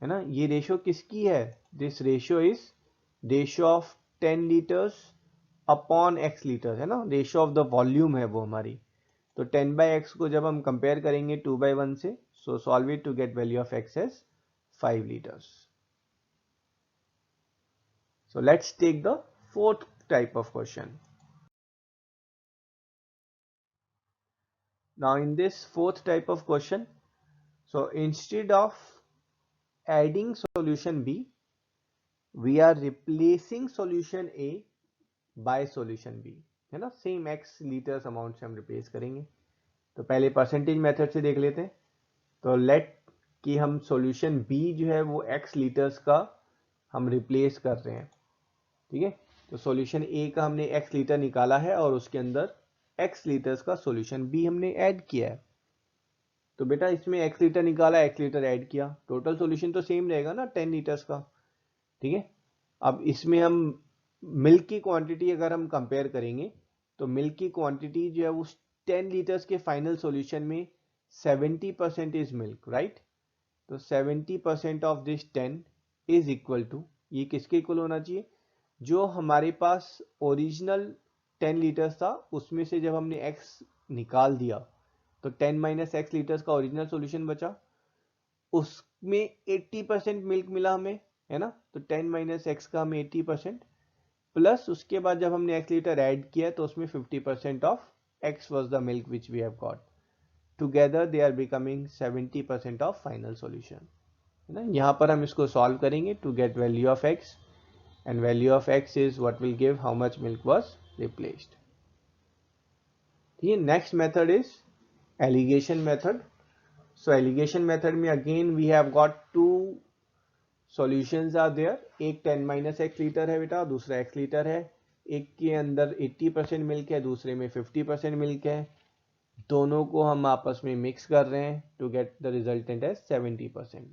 है ना. ये रेशो किसकी है? This ratio is ratio of 10 litres upon x litres, है ना. रेशो ऑफ द वॉल्यूम है वो हमारी. तो 10/x को जब हम कंपेयर करेंगे 2/1 से, so solve it to get value of x as 5 litres. So let's take the fourth type of question. Now in this fourth type of question, so instead of adding solution B, we are replacing solution A by solution B, है ना. सेम x लीटर्स अमाउंट से हम रिप्लेस करेंगे. तो पहले परसेंटेज मेथड से देख लेते हैं. तो लेट कि हम सॉल्यूशन B जो है वो x लीटर्स का हम रिप्लेस कर रहे हैं. ठीक है, तो सॉल्यूशन A का हमने x लीटर निकाला है और उसके अंदर x लीटर्स का सॉल्यूशन भी हमने ऐड किया है। तो बेटा इसमें x लीटर निकाला, x लीटर ऐड किया, टोटल सॉल्यूशन तो सेम रहेगा ना 10 लीटर्स का। ठीक है, अब इसमें हम मिल्क की क्वांटिटी अगर हम कंपेयर करेंगे तो मिल्क की क्वांटिटी जो है उस 10 लीटर्स के फाइनल सॉल्यूशन में 70% इज मिल्क, राइट। तो 70% of this 10 is equal to, ये किसके इक्वल होना चाहिए, जो हमारे पास ओरिजिनल 10 लीटर्स था उसमें से जब हमने x निकाल दिया तो 10 माइनस एक्स लीटर्स का ओरिजिनल सॉल्यूशन बचा, उसमें 80% मिल्क मिला हमें, है ना। तो 10 माइनस एक्स का हमें 80%, प्लस उसके बाद जब हमने x लीटर ऐड किया तो उसमें 50% of x was the milk which we have got, together they are becoming 70% of final solution, है ना। यहां पर हम इसको सॉल्व करेंगे to get value of x, and value of x is what will give how much milk was replaced. The next method is alligation method. So alligation method में again we have got two solutions are there. एक 10 minus x लीटर है बेटा, दूसरा x लीटर है। एक के अंदर 80% मिल्क है, दूसरे में 50% मिल्क है। दोनों को हम आपस में मिक्स कर रहे हैं to get the resultant as 70%।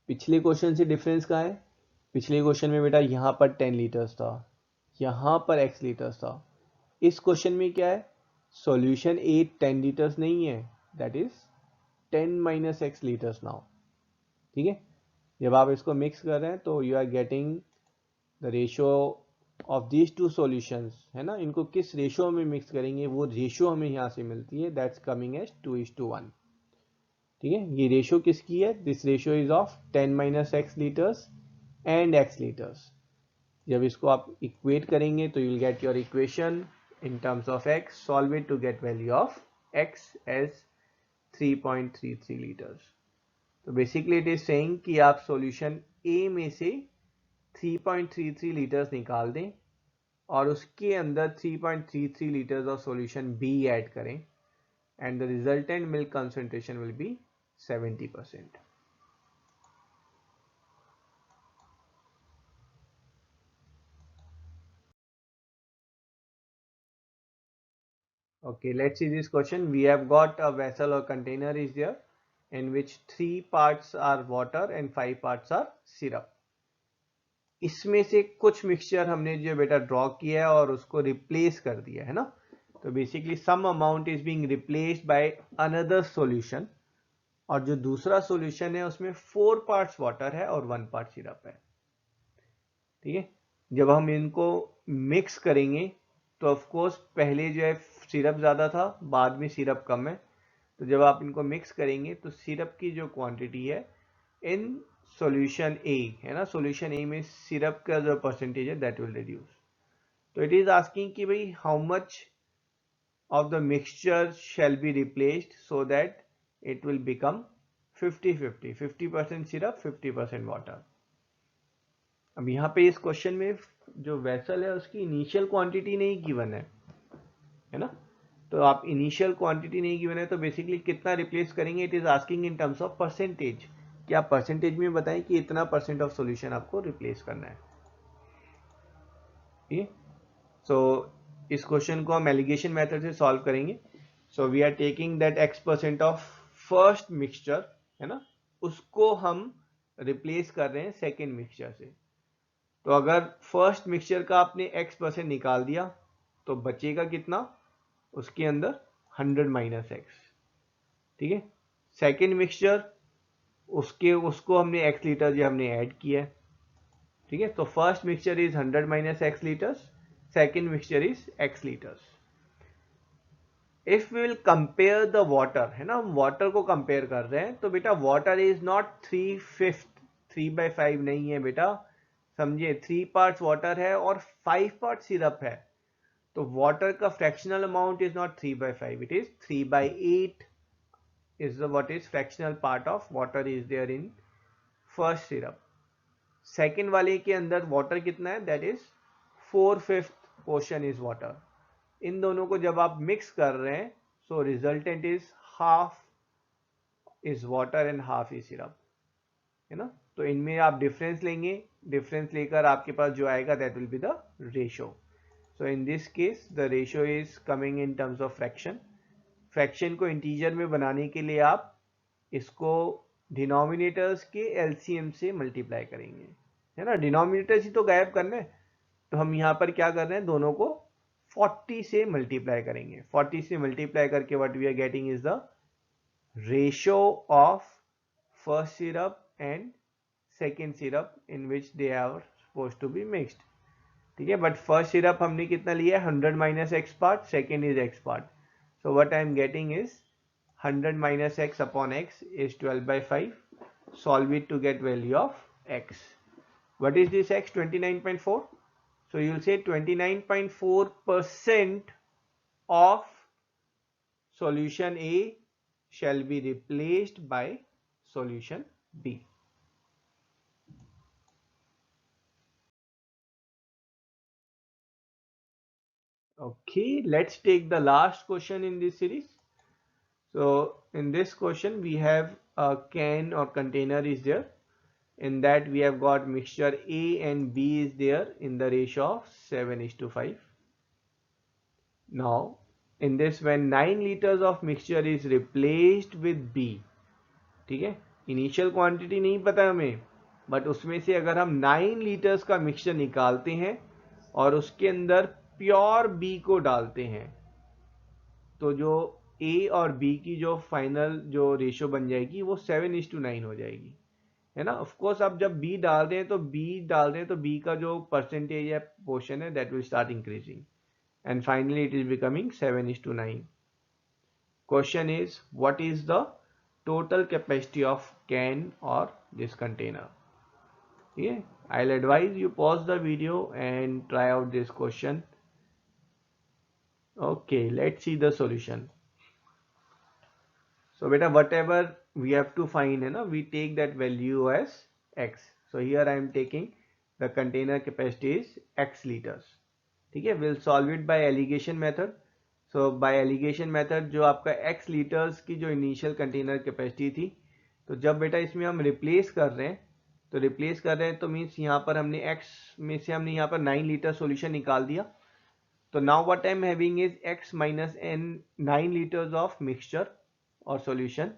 पिछले क्वेश्चन से डिफरेंस कहाँ है, पिछले क्वेश्चन में बेटा यहां पर 10 लीटर्स था, यहां पर x लीटर्स था। इस क्वेश्चन में क्या है, सॉल्यूशन ए 10 लीटर्स नहीं है, that is 10 minus x litres now. ठीक है, जब आप इसको मिक्स कर रहे हैं तो you are getting the ratio of these two solutions, है ना। इनको किस रेशियो में मिक्स करेंगे वो रेशियो हमें यहां से मिलती है, दैट्स कमिंग एज 2:1। ठीक है, ये रेशियो किसकी है, this ratio is of 10 minus x litres and x litres. जब इसको आप इक्वेट करेंगे तो you will get your equation in terms of x, solve it to get value of x as 3.33 liters. तो basically it is saying कि आप solution A में से 3.33 liters निकाल दें और उसके अंदर 3.33 liters of solution B add करें and the resultant milk concentration will be 70%. Okay, let's see this question. We have got a vessel or container is there in which 3 parts are water and 5 parts are syrup. इसमें से कुछ मिक्सचर हमने जो बेटा ड्रॉ किया है और उसको रिप्लेस कर दिया है ना। तो basically some amount is being replaced by another solution, और जो दूसरा सॉल्यूशन है उसमें 4 पार्ट्स वाटर है और 1 पार्ट सिरप है। ठीक है, जब हम इनको मिक्स करेंगे तो ऑफ कोर्स पहले जो है सिरप ज़्यादा था, बाद में सिरप कम है। तो जब आप इनको मिक्स करेंगे तो सिरप की जो क्वांटिटी है इन सॉल्यूशन ए, है ना, सॉल्यूशन ए में सिरप का जो परसेंटेज है दैट विल रिड्यूस। तो इट इज आस्किंग कि भाई how much of the mixture shall be replaced so that it will become 50-50, 50% syrup 50% water. अब यहाँ पे इस क्वेश्चन में जो वेसल है उसकी इनिशियल क्वांटिटी नहीं गिवन है ना। तो आप इनिशियल क्वांटिटी नहीं गिवन है तो बेसिकली कितना रिप्लेस करेंगे, it is asking in terms of percentage कि आप परसेंटेज में बताएं कि इतना परसेंट ऑफ सॉल्यूशन आपको रिप्लेस करना है। ठीक है, सो इस क्वेश्चन को हम एलिगेशन मेथड से सॉल्व करेंगे। So we are taking that x% of first mixture, है ना, उसको हम रिप्लेस कर रहे हैं सेकेंड मिक्सचर से। तो अगर फर्स्ट मिक्सचर का आपने x% निकाल दिया तो बचेगा कितना, उसके अंदर 100 माइनस एक्स। ठीक है, सेकेंड मिक्सचर उसको हमने x लीटर जो हमने ऐड किया है। ठीक है, तो first mixture is 100 minus x litres, second mixture is x litres. If we will compare the water, है ना, हम वाटर को कंपेयर कर रहे हैं तो बेटा वाटर इज नॉट 3/5, 3/5 नहीं है बेटा, समझिए 3 पार्ट्स वाटर है और 5 पार्ट सिरप है। तो वाटर का fractional amount is not 3/5, it is 3/8 is the what is fractional part of water is there in first syrup. Second वाले के अंदर वाटर कितना है, that is 4/5 portion is water. इन दोनों को जब आप मिक्स कर रहे हैं so resultant is half is water and half is syrup, है ना। तो इनमें आप डिफरेंस लेंगे, डिफरेंस लेकर आपके पास जो आएगा that will be the ratio. So in this case the ratio is coming in terms of fraction. Fraction को इंटीजर में बनाने के लिए आप इसको डिनोमिनेटर्स के एलसीएम से मल्टीप्लाई करेंगे, है ना, डिनोमिनेटर्स ही तो गायब करना है, तो हम यहाँ पर क्या कर रहे हैं, दोनों को 40 से मल्टीप्लाई करेंगे। 40 से मल्टीप्लाई करके what we are getting is the ratio of first syrup and second syrup in which they are supposed to be mixed, ठीक है। बट फर्स्ट सिरप हमने कितना लिया है, 100 minus x part, second is x part, so what I am getting is 100 minus x upon x is 12 by 5. Solve it to get value of x. What is this x? 29.4. So you will say 29.4% of solution A shall be replaced by solution B. Okay, let's take the last question in this series. So in this question we have a can or container is there. In that we have got mixture A and B is there in the ratio of 7:5. Now in this when 9 liters of mixture is replaced with B, ठीक है, इनिशियल क्वांटिटी नहीं पता हमें, बट उसमें से अगर हम 9 लीटर्स का मिक्सचर निकालते हैं और उसके अंदर प्योर बी को डालते हैं, तो जो ए और बी की जो फाइनल जो रेशियो बन जाएगी वो 7:9 हो जाएगी, है ना। ऑफ कोर्स आप जब बी डाल रहे हैं तो बी का जो परसेंटेज या पोर्शन है that will start increasing and finally it is becoming 7:9. Question is what is the total capacity of can or this container. Yeah, I'll advise you pause the video and try out this question. Okay, let's see the solution. So beta whatever we have to find, है ना, we take that value as x. So here I am taking the container capacity is x liters, ठीक है। we'll solve it by alligation method. So by alligation method जो आपका x लीटर्स की जो इनिशियल कंटेनर कैपेसिटी थी, तो जब बेटा इसमें हम रिप्लेस कर रहे हैं तो मीन्स यहाँ पर हमने x में से हमने यहाँ पर 9 लीटर सॉल्यूशन निकाल दिया। तो now what I am having is x minus n 9 litres of mixture और सॉल्यूशन,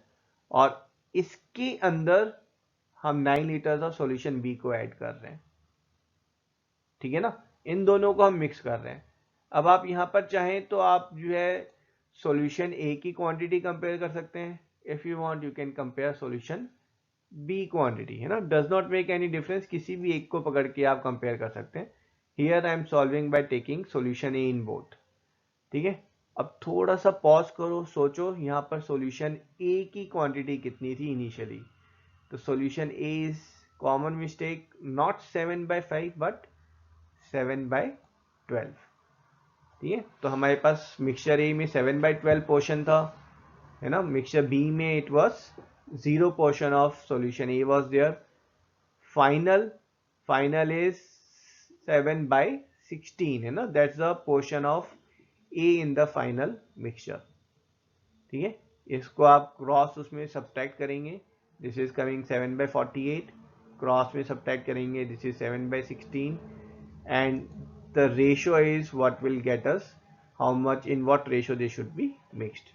और इसके अंदर हम 9 लीटर्स ऑफ सॉल्यूशन b को ऐड कर रहे हैं, ठीक है ना। इन दोनों को हम मिक्स कर रहे हैं। अब आप यहाँ पर चाहें तो आप जो है सॉल्यूशन ए की क्वांटिटी कंपेयर कर सकते हैं, if you want you can compare solution B quantity, है ना, does not make any difference, किसी भी एक को पकड़ के आप कंपेयर कर सकते हैं। Here I am solving by taking solution A in both, ठीक है। अब थोड़ा सा पॉज करो, सोचो यहाँ पर सॉल्यूशन ए की क्वांटिटी कितनी थी इनिशियली, तो solution A is common mistake, not 7/5 but 7/12, ठीक है। तो हमारे पास मिक्सचर ए में 7/12 पोर्शन था, है ना। मिक्सचर बी में it was 0 portion of solution A was there. Final is 7/16, है ना, that's the portion of A in the final mixture, ठीक है। इसको आप क्रॉस उसमें सब्ट्रैक्ट करेंगे, दिस इज कमिंग 7/48, क्रॉस में सब्ट्रैक्ट करेंगे, this is 7/16, and the ratio is what will get us how much in what ratio they should be mixed,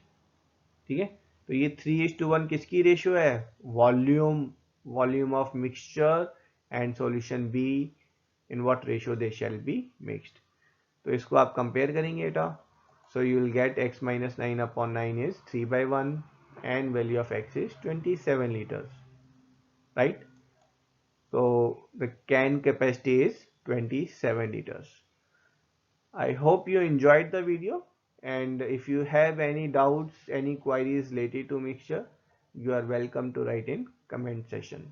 ठीक है। तो ये 3:1 किसकी रेशियो है, volume of mixture and solution be in what ratio they shall be mixed. तो इसको आप कंपेयर करेंगे बेटा, so you will get x minus 9/9 is 3/1 and value of x is 27 liters, right? So the can capacity is 27 liters. I hope you enjoyed the video, and if you have any doubts, any queries related to mixture, you are welcome to write in comment section.